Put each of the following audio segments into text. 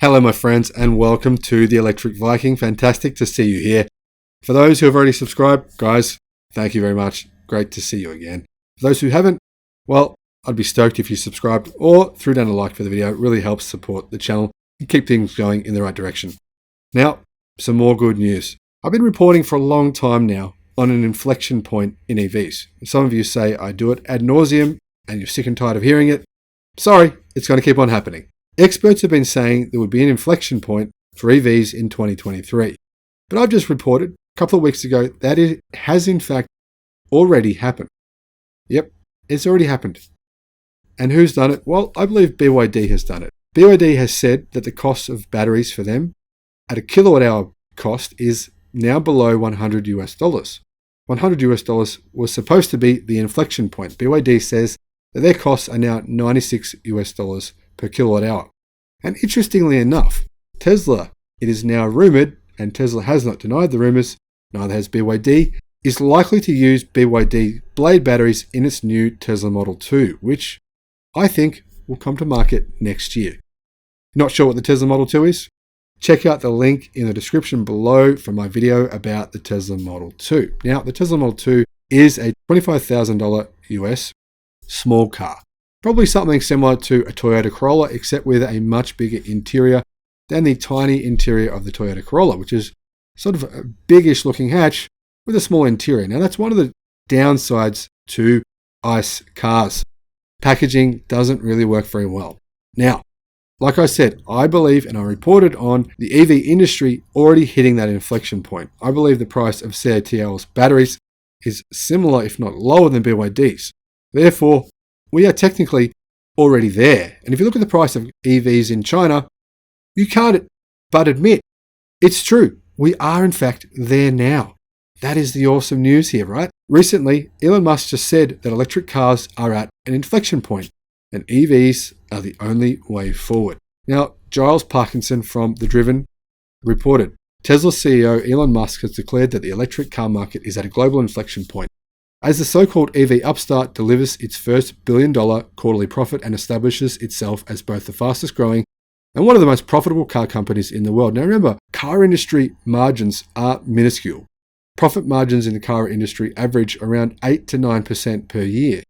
Hello my friends and welcome to the Electric Viking. Fantastic to see you here. For those who have already subscribed, guys, thank you very much. Great to see you again. For those who haven't, well, I'd be stoked if you subscribed or threw down a like for the video. It really helps support the channel and keep things going in the right direction. Now, some more good news. I've been reporting for a long time now on an inflection point in EVs. Some of you say I do it ad nauseum and you're sick and tired of hearing it. Sorry, it's going to keep on happening. Experts have been saying there would be an inflection point for EVs in 2023. But I've just reported a couple of weeks ago that it has in fact already happened. Yep, it's already happened. And who's done it? Well, I believe BYD has done it. BYD has said that the cost of batteries for them at a kilowatt hour cost is now below $100 US. $100 US was supposed to be the inflection point. BYD says that their costs are now $96 US per kilowatt hour. And interestingly enough, Tesla, it is now rumored, and Tesla has not denied the rumors, neither has BYD, is likely to use BYD blade batteries in its new Tesla Model 2, which I think will come to market next year. Not sure what the Tesla Model 2 is? Check out the link in the description below for my video about the Tesla Model 2. Now, the Tesla Model 2 is a $25,000 US small car. Probably something similar to a Toyota Corolla, except with a much bigger interior than the tiny interior of the Toyota Corolla, which is sort of a biggish looking hatch with a small interior. Now, that's one of the downsides to ICE cars. Packaging doesn't really work very well. Now, like I said, I believe, and I reported on the EV industry already hitting that inflection point. I believe the price of CATL's batteries is similar, if not lower than BYD's. Therefore, we are technically already there. And if you look at the price of EVs in China, you can't but admit it's true. We are in fact there now. That is the awesome news here, right? Recently, Elon Musk just said that electric cars are at an inflection point and EVs are the only way forward. Now, Giles Parkinson from The Driven reported, Tesla CEO Elon Musk has declared that the electric car market is at a global inflection point. As the so-called EV upstart delivers its first billion-dollar quarterly profit and establishes itself as both the fastest growing and one of the most profitable car companies in the world. Now remember, car industry margins are minuscule. Profit margins in the car industry average around 8 to 9% per year.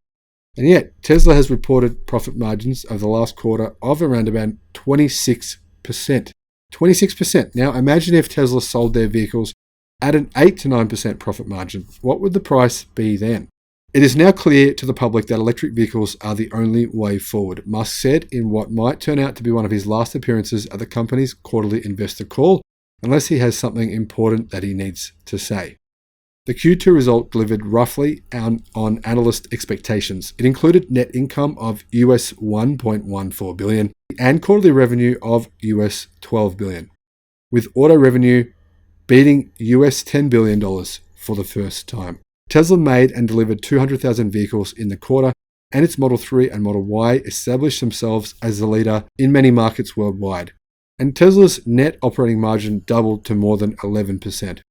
And yet, Tesla has reported profit margins over the last quarter of around about 26%. 26%. Now imagine if Tesla sold their vehicles at an 8 to 9% profit margin. What would the price be then? It is now clear to the public that electric vehicles are the only way forward, Musk said in what might turn out to be one of his last appearances at the company's quarterly investor call, unless he has something important that he needs to say. The Q2 result delivered roughly on analyst expectations. It included net income of US $1.14 billion and quarterly revenue of US $12 billion, with auto revenue beating US $10 billion for the first time. Tesla made and delivered 200,000 vehicles in the quarter, and its Model 3 and Model Y established themselves as the leader in many markets worldwide. And Tesla's net operating margin doubled to more than 11%.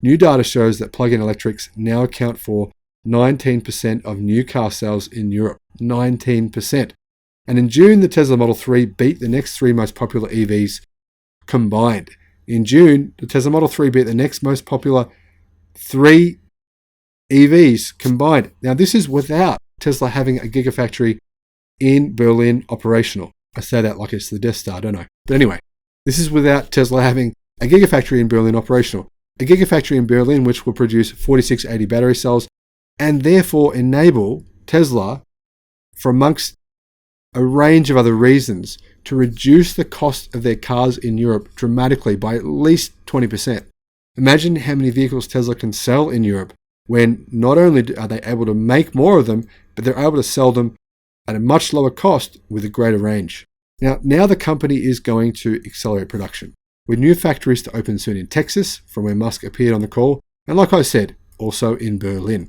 New data shows that plug-in electrics now account for 19% of new car sales in Europe. 19%. And in June, the Tesla Model 3 beat the next three most popular EVs combined. In June, the Tesla Model 3 beat the next most popular three EVs combined. Now, this is without Tesla having a Gigafactory in Berlin operational. I say that like it's the Death Star, don't I? But anyway, this is without Tesla having a Gigafactory in Berlin operational. A Gigafactory in Berlin which will produce 4680 battery cells and therefore enable Tesla, for amongst a range of other reasons, to reduce the cost of their cars in Europe dramatically by at least 20%. Imagine how many vehicles Tesla can sell in Europe when not only are they able to make more of them, but they're able to sell them at a much lower cost with a greater range. Now the company is going to accelerate production, with new factories to open soon in Texas, from where Musk appeared on the call, and like I said, also in Berlin.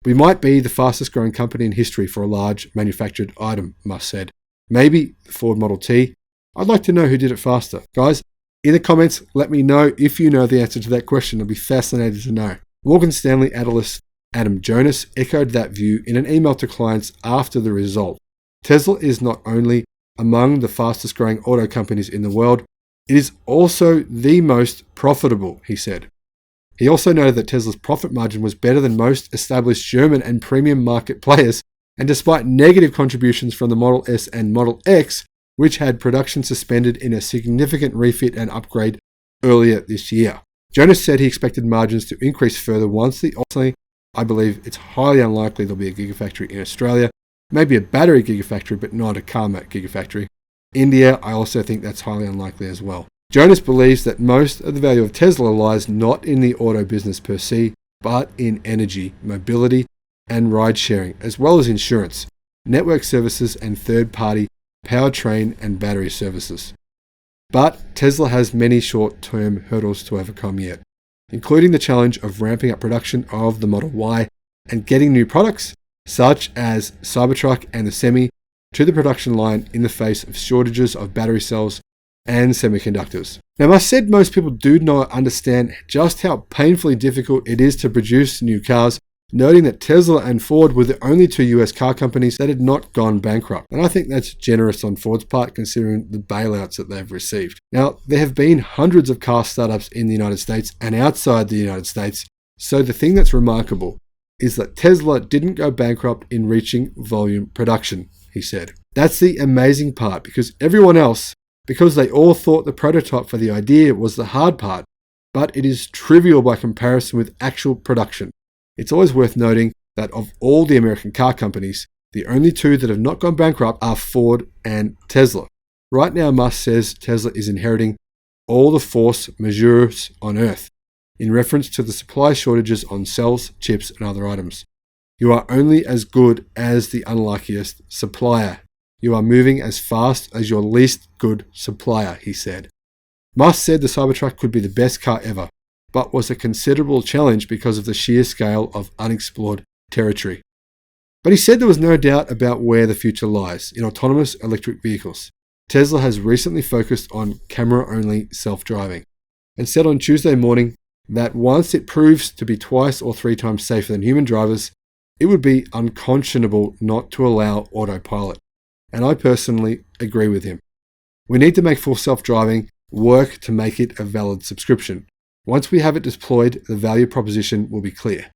We might be the fastest growing company in history for a large manufactured item, Musk said. Maybe the Ford Model T. I'd like to know who did it faster. Guys, in the comments, let me know if you know the answer to that question. I'll be fascinated to know. Morgan Stanley analyst Adam Jonas echoed that view in an email to clients after the result. Tesla is not only among the fastest growing auto companies in the world, it is also the most profitable, he said. He also noted that Tesla's profit margin was better than most established German and premium market players, and despite negative contributions from the Model S and Model X, which had production suspended in a significant refit and upgrade earlier this year. Jonas said he expected margins to increase further once I believe it's highly unlikely there'll be a Gigafactory in Australia, maybe a battery Gigafactory, but not a car Gigafactory. India, I also think that's highly unlikely as well. Jonas believes that most of the value of Tesla lies not in the auto business per se, but in energy, mobility, and ride sharing, as well as insurance, network services, and third-party powertrain and battery services. But Tesla has many short-term hurdles to overcome yet, including the challenge of ramping up production of the Model Y and getting new products, such as Cybertruck and the Semi, to the production line in the face of shortages of battery cells and semiconductors. Now, I said most people do not understand just how painfully difficult it is to produce new cars, noting that Tesla and Ford were the only two US car companies that had not gone bankrupt. And I think that's generous on Ford's part considering the bailouts that they've received. Now, there have been hundreds of car startups in the United States and outside the United States, so the thing that's remarkable is that Tesla didn't go bankrupt in reaching volume production, he said. That's the amazing part, because everyone else, because they all thought the prototype for the idea was the hard part, but it is trivial by comparison with actual production. It's always worth noting that of all the American car companies, the only two that have not gone bankrupt are Ford and Tesla. Right now, Musk says Tesla is inheriting all the force majeures on Earth, in reference to the supply shortages on cells, chips, and other items. You are only as good as the unluckiest supplier. You are moving as fast as your least good supplier, he said. Musk said the Cybertruck could be the best car ever, but was a considerable challenge because of the sheer scale of unexplored territory. But he said there was no doubt about where the future lies, in autonomous electric vehicles. Tesla has recently focused on camera-only self-driving, and said on Tuesday morning that once it proves to be twice or three times safer than human drivers, it would be unconscionable not to allow autopilot. And I personally agree with him. We need to make full self-driving work to make it a valid subscription. Once we have it deployed, the value proposition will be clear.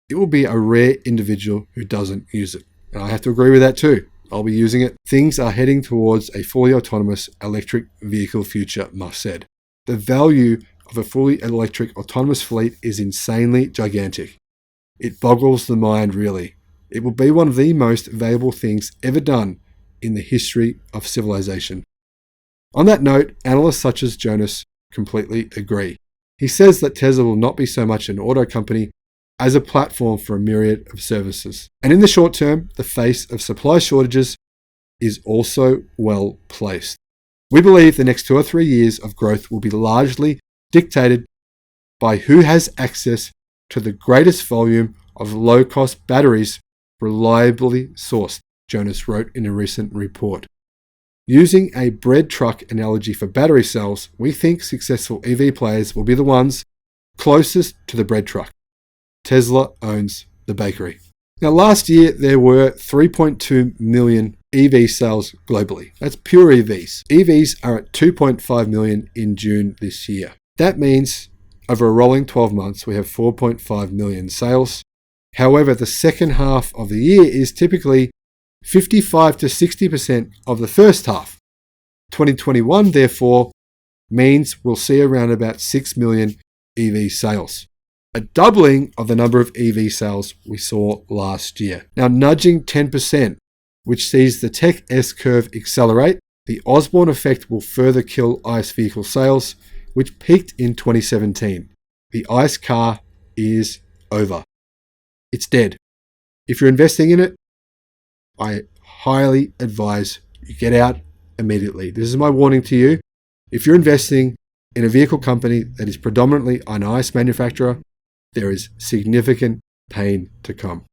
It will be a rare individual who doesn't use it. And I have to agree with that too. I'll be using it. Things are heading towards a fully autonomous electric vehicle future, Musk said. The value of a fully electric autonomous fleet is insanely gigantic. It boggles the mind, really. It will be one of the most valuable things ever done in the history of civilization. On that note, analysts such as Jonas completely agree. He says that Tesla will not be so much an auto company as a platform for a myriad of services. And in the short term, the face of supply shortages is also well placed. We believe the next 2 or 3 years of growth will be largely dictated by who has access to the greatest volume of low-cost batteries reliably sourced, Jonas wrote in a recent report. Using a bread truck analogy for battery cells, we think successful EV players will be the ones closest to the bread truck. Tesla owns the bakery. Now, last year there were 3.2 million EV sales globally. That's pure EVs. EVs are at 2.5 million in June this year. That means over a rolling 12 months, we have 4.5 million sales. However, the second half of the year is typically 55 to 60% of the first half. 2021, therefore, means we'll see around about 6 million EV sales, a doubling of the number of EV sales we saw last year. Now, nudging 10%, which sees the tech S-curve accelerate, the Osborne effect will further kill ICE vehicle sales, which peaked in 2017. The ICE car is over. It's dead. If you're investing in it, I highly advise you get out immediately. This is my warning to you. If you're investing in a vehicle company that is predominantly an ICE manufacturer, there is significant pain to come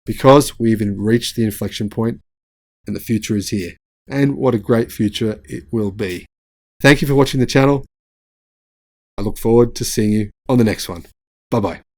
because we've reached the inflection point and the future is here. And what a great future it will be. Thank you for watching the channel. I look forward to seeing you on the next one. Bye-bye.